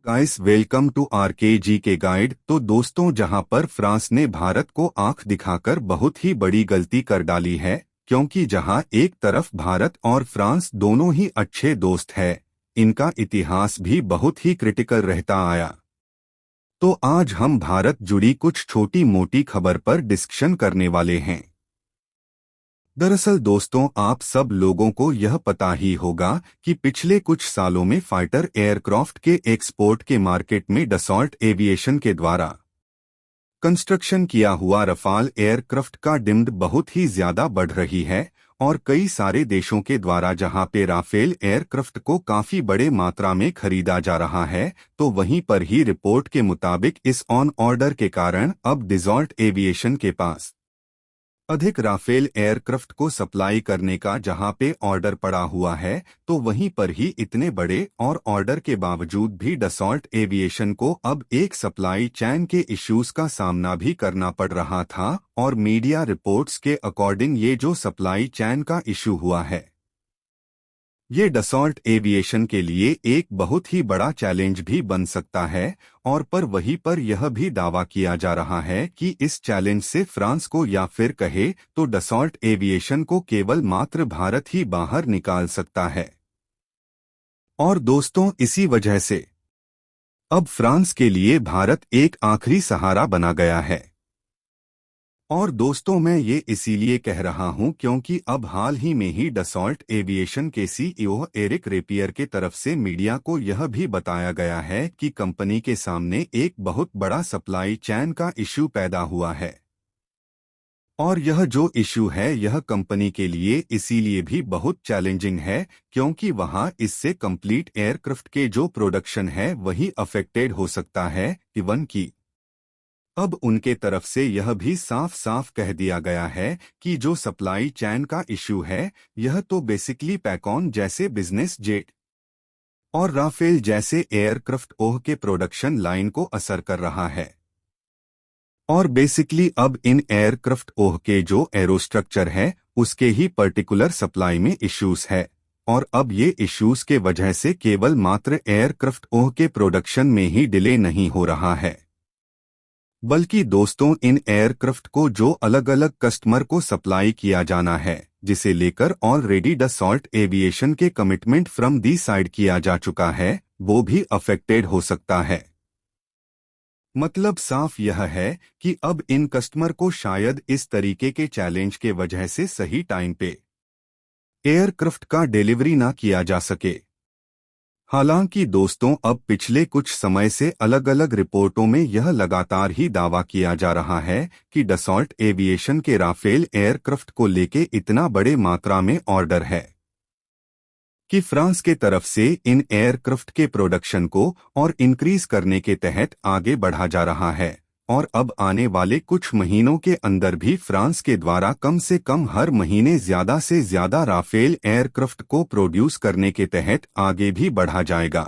Guys, welcome to RKG के guide. तो दोस्तों, जहां पर फ्रांस ने भारत को आंख दिखाकर बहुत ही बड़ी गलती कर डाली है, क्योंकि जहां एक तरफ भारत और फ्रांस दोनों ही अच्छे दोस्त है, इनका इतिहास भी बहुत ही क्रिटिकल रहता आया। तो आज हम भारत जुड़ी कुछ छोटी मोटी खबर पर डिस्कशन करने वाले हैं। दरअसल दोस्तों, आप सब लोगों को यह पता ही होगा कि पिछले कुछ सालों में फाइटर एयरक्राफ्ट के एक्सपोर्ट के मार्केट में डसॉल्ट एविएशन के द्वारा कंस्ट्रक्शन किया हुआ रफाल एयरक्राफ्ट का डिमांड बहुत ही ज्यादा बढ़ रही है, और कई सारे देशों के द्वारा जहां पे राफेल एयरक्राफ्ट को काफी बड़े मात्रा में खरीदा जा रहा है, तो वहीं पर ही रिपोर्ट के मुताबिक इस ऑन ऑर्डर के कारण अब डसॉल्ट एविएशन के पास अधिक राफेल एयरक्राफ्ट को सप्लाई करने का जहां पे ऑर्डर पड़ा हुआ है, तो वहीं पर ही इतने बड़े और ऑर्डर के बावजूद भी डसॉल्ट एविएशन को अब एक सप्लाई चेन के इश्यूज का सामना भी करना पड़ रहा था। और मीडिया रिपोर्ट्स के अकॉर्डिंग ये जो सप्लाई चेन का इशू हुआ है, ये डसॉल्ट एविएशन के लिए एक बहुत ही बड़ा चैलेंज भी बन सकता है। और पर वहीं पर यह भी दावा किया जा रहा है कि इस चैलेंज से फ्रांस को या फिर कहे तो डसॉल्ट एविएशन को केवल मात्र भारत ही बाहर निकाल सकता है। और दोस्तों, इसी वजह से अब फ्रांस के लिए भारत एक आखिरी सहारा बना गया है। और दोस्तों, मैं ये इसीलिए कह रहा हूं क्योंकि अब हाल ही में ही डसॉल्ट एविएशन के सीईओ एरिक रेपियर के तरफ से मीडिया को यह भी बताया गया है कि कंपनी के सामने एक बहुत बड़ा सप्लाई चेन का इशू पैदा हुआ है। और यह जो इशू है, यह कंपनी के लिए इसीलिए भी बहुत चैलेंजिंग है क्योंकि वहां इससे कंप्लीट एयरक्राफ्ट के जो प्रोडक्शन है वही अफेक्टेड हो सकता है। इवन की अब उनके तरफ से यह भी साफ साफ कह दिया गया है कि जो सप्लाई चेन का इशू है, यह तो बेसिकली पैकॉन जैसे बिजनेस जेट और राफेल जैसे एयरक्राफ्ट ओह के प्रोडक्शन लाइन को असर कर रहा है। और बेसिकली अब इन एयरक्राफ्ट ओह के जो एरोस्ट्रक्चर है, उसके ही पर्टिकुलर सप्लाई में इश्यूज है। और अब ये इश्यूज के वजह से केवल मात्र एयरक्राफ्ट ओह के प्रोडक्शन में ही डिले नहीं हो रहा है, बल्कि दोस्तों इन एयरक्राफ्ट को जो अलग अलग कस्टमर को सप्लाई किया जाना है, जिसे लेकर ऑलरेडी डसॉल्ट एविएशन के कमिटमेंट फ्रॉम दी साइड किया जा चुका है, वो भी अफेक्टेड हो सकता है। मतलब साफ यह है कि अब इन कस्टमर को शायद इस तरीके के चैलेंज के वजह से सही टाइम पे एयरक्राफ्ट का डिलीवरी ना किया जा सके। हालांकि दोस्तों, अब पिछले कुछ समय से अलग अलग रिपोर्टों में यह लगातार ही दावा किया जा रहा है कि डसॉल्ट एविएशन के राफेल एयरक्राफ्ट को लेके इतना बड़े मात्रा में ऑर्डर है कि फ्रांस के तरफ से इन एयरक्राफ्ट के प्रोडक्शन को और इंक्रीज करने के तहत आगे बढ़ा जा रहा है। और अब आने वाले कुछ महीनों के अंदर भी फ्रांस के द्वारा कम से कम हर महीने ज्यादा से ज्यादा राफेल एयरक्राफ्ट को प्रोड्यूस करने के तहत आगे भी बढ़ा जाएगा।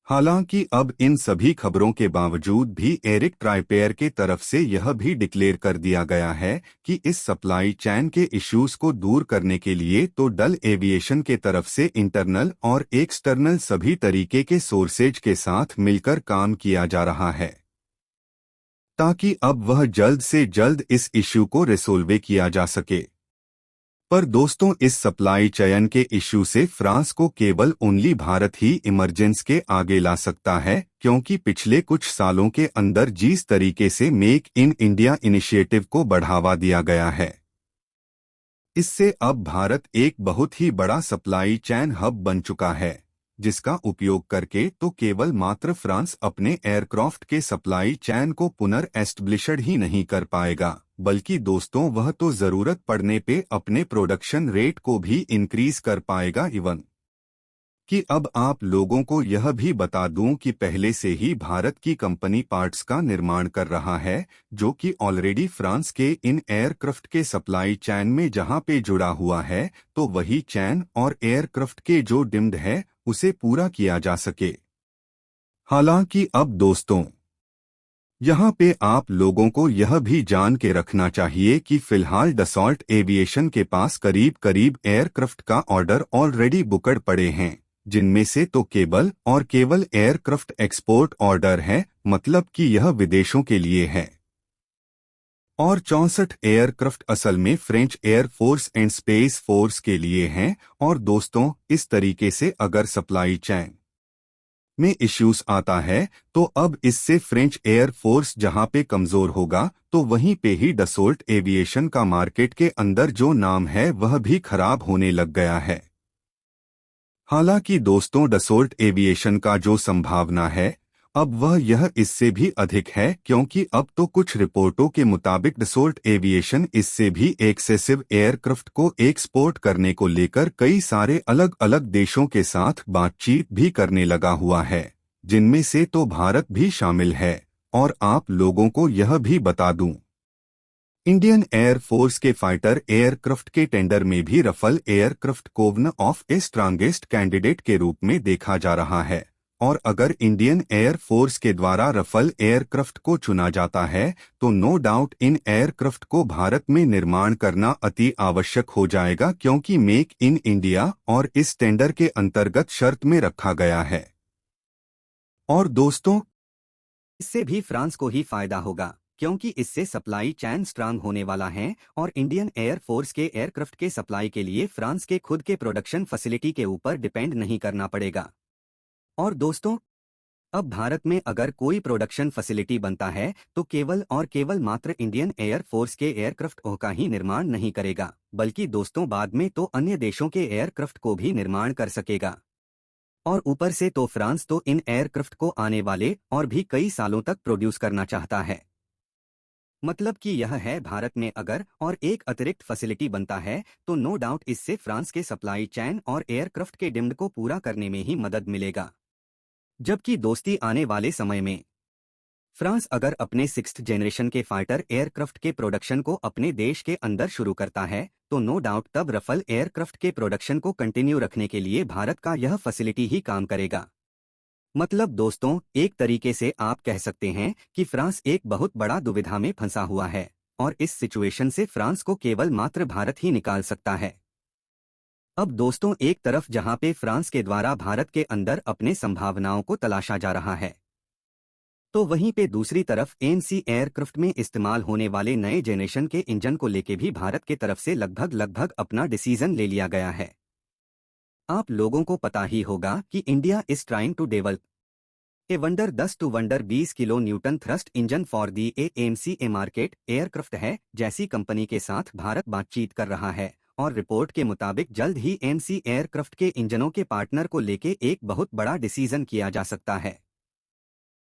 हालांकि अब इन सभी खबरों के बावजूद भी एरिक ट्राइपेयर के तरफ से यह भी डिक्लेयर कर दिया गया है कि इस सप्लाई चेन के इश्यूज को दूर करने के लिए तो डल एविएशन के तरफ से इंटरनल और एक्सटर्नल सभी तरीके के सोर्सेज के साथ मिलकर काम किया जा रहा है, ताकि अब वह जल्द से जल्द इस इश्यू को रिसोल्व किया जा सके। पर दोस्तों, इस सप्लाई चेन के इश्यू से फ्रांस को केवल ओनली भारत ही इमरजेंस के आगे ला सकता है, क्योंकि पिछले कुछ सालों के अंदर जिस तरीके से मेक इन इंडिया इनिशिएटिव को बढ़ावा दिया गया है, इससे अब भारत एक बहुत ही बड़ा सप्लाई चेन हब बन चुका है, जिसका उपयोग करके तो केवल मात्र फ्रांस अपने एयरक्राफ्ट के सप्लाई चेन को पुनर्एस्टब्लिशड ही नहीं कर पाएगा, बल्कि दोस्तों वह तो जरूरत पड़ने पे अपने प्रोडक्शन रेट को भी इंक्रीज कर पाएगा। इवन कि अब आप लोगों को यह भी बता दूं कि पहले से ही भारत की कंपनी पार्ट्स का निर्माण कर रहा है, जो कि ऑलरेडी फ्रांस के इन एयरक्राफ्ट के सप्लाई चेन में जहां पे जुड़ा हुआ है, तो वही चेन और एयरक्राफ्ट के जो डिमांड है उसे पूरा किया जा सके। हालांकि अब दोस्तों, यहाँ पे आप लोगों को यह भी जान के रखना चाहिए कि फिलहाल डसॉल्ट एविएशन के पास करीब करीब एयरक्राफ्ट का ऑर्डर ऑलरेडी बुकड पड़े हैं, जिनमें से तो केवल और केवल एयरक्राफ्ट एक्सपोर्ट ऑर्डर है, मतलब कि यह विदेशों के लिए है। और 64 एयरक्राफ्ट असल में French air force and space force के लिए हैं। और दोस्तों, इस तरीके से अगर सप्लाई चेन में इश्यूज आता है तो अब इससे फ्रेंच एयर फोर्स जहां पे कमजोर होगा, तो वहीं पे ही डसोल्ट एविएशन का मार्केट के अंदर जो नाम है वह भी खराब होने लग गया है। हालांकि दोस्तों, डसोल्ट एविएशन का जो संभावना है अब वह यह इससे भी अधिक है, क्योंकि अब तो कुछ रिपोर्टों के मुताबिक डसोल्ट एविएशन इससे भी एक्सेसिव एयरक्राफ्ट को एक्सपोर्ट करने को लेकर कई सारे अलग अलग देशों के साथ बातचीत भी करने लगा हुआ है, जिनमें से तो भारत भी शामिल है। और आप लोगों को यह भी बता दूं, इंडियन एयर फोर्स के फाइटर एयरक्राफ्ट के टेंडर में भी रफल एयरक्राफ्ट को one of A strongest candidate के रूप में देखा जा रहा है। और अगर इंडियन एयर फोर्स के द्वारा रफल एयरक्राफ्ट को चुना जाता है तो नो डाउट इन एयरक्राफ्ट को भारत में निर्माण करना अति आवश्यक हो जाएगा, क्योंकि मेक इन इंडिया और इस टेंडर के अंतर्गत शर्त में रखा गया है। और दोस्तों, इससे भी फ्रांस को ही फायदा होगा, क्योंकि इससे सप्लाई चैन स्ट्रांग होने वाला है और इंडियन एयर फोर्स के एयरक्राफ्ट के सप्लाई के लिए फ्रांस के खुद के प्रोडक्शन फैसिलिटी के ऊपर डिपेंड नहीं करना पड़ेगा। और दोस्तों, अब भारत में अगर कोई प्रोडक्शन फैसिलिटी बनता है तो केवल और केवल मात्र इंडियन एयर फोर्स के एयरक्राफ्ट का ही निर्माण नहीं करेगा, बल्कि दोस्तों बाद में तो अन्य देशों के एयरक्राफ्ट को भी निर्माण कर सकेगा। और ऊपर से तो फ्रांस तो इन एयरक्राफ्ट को आने वाले और भी कई सालों तक प्रोड्यूस करना चाहता है। मतलब कि यह है, भारत में अगर और एक अतिरिक्त फैसिलिटी बनता है तो नो डाउट इससे फ्रांस के सप्लाई चैन और एयरक्राफ्ट के डिमांड को पूरा करने में ही मदद मिलेगा। जबकि दोस्ती आने वाले समय में फ्रांस अगर अपने 6th जनरेशन के फाइटर एयरक्राफ्ट के प्रोडक्शन को अपने देश के अंदर शुरू करता है तो नो डाउट तब रफल एयरक्राफ्ट के प्रोडक्शन को कंटिन्यू रखने के लिए भारत का यह फैसिलिटी ही काम करेगा। मतलब दोस्तों, एक तरीके से आप कह सकते हैं कि फ्रांस एक बहुत बड़ा दुविधा में फंसा हुआ है और इस सिचुएशन से फ्रांस को केवल मात्र भारत ही निकाल सकता है। अब दोस्तों, एक तरफ जहां पे फ्रांस के द्वारा भारत के अंदर अपने संभावनाओं को तलाशा जा रहा है, तो वहीं पे दूसरी तरफ एएमसी एयरक्राफ्ट में इस्तेमाल होने वाले नए जेनरेशन के इंजन को लेके भी भारत के तरफ से लगभग अपना डिसीजन ले लिया गया है। आप लोगों को पता ही होगा कि India is trying to develop a hundred 10 to hundred 20 kilo newton thrust engine for the AMC A market aircraft है जैसी कंपनी के साथ भारत बातचीत कर रहा है। और रिपोर्ट के मुताबिक जल्द ही एएमसी एयरक्राफ्ट के इंजनों के पार्टनर को लेके एक बहुत बड़ा डिसीजन किया जा सकता है।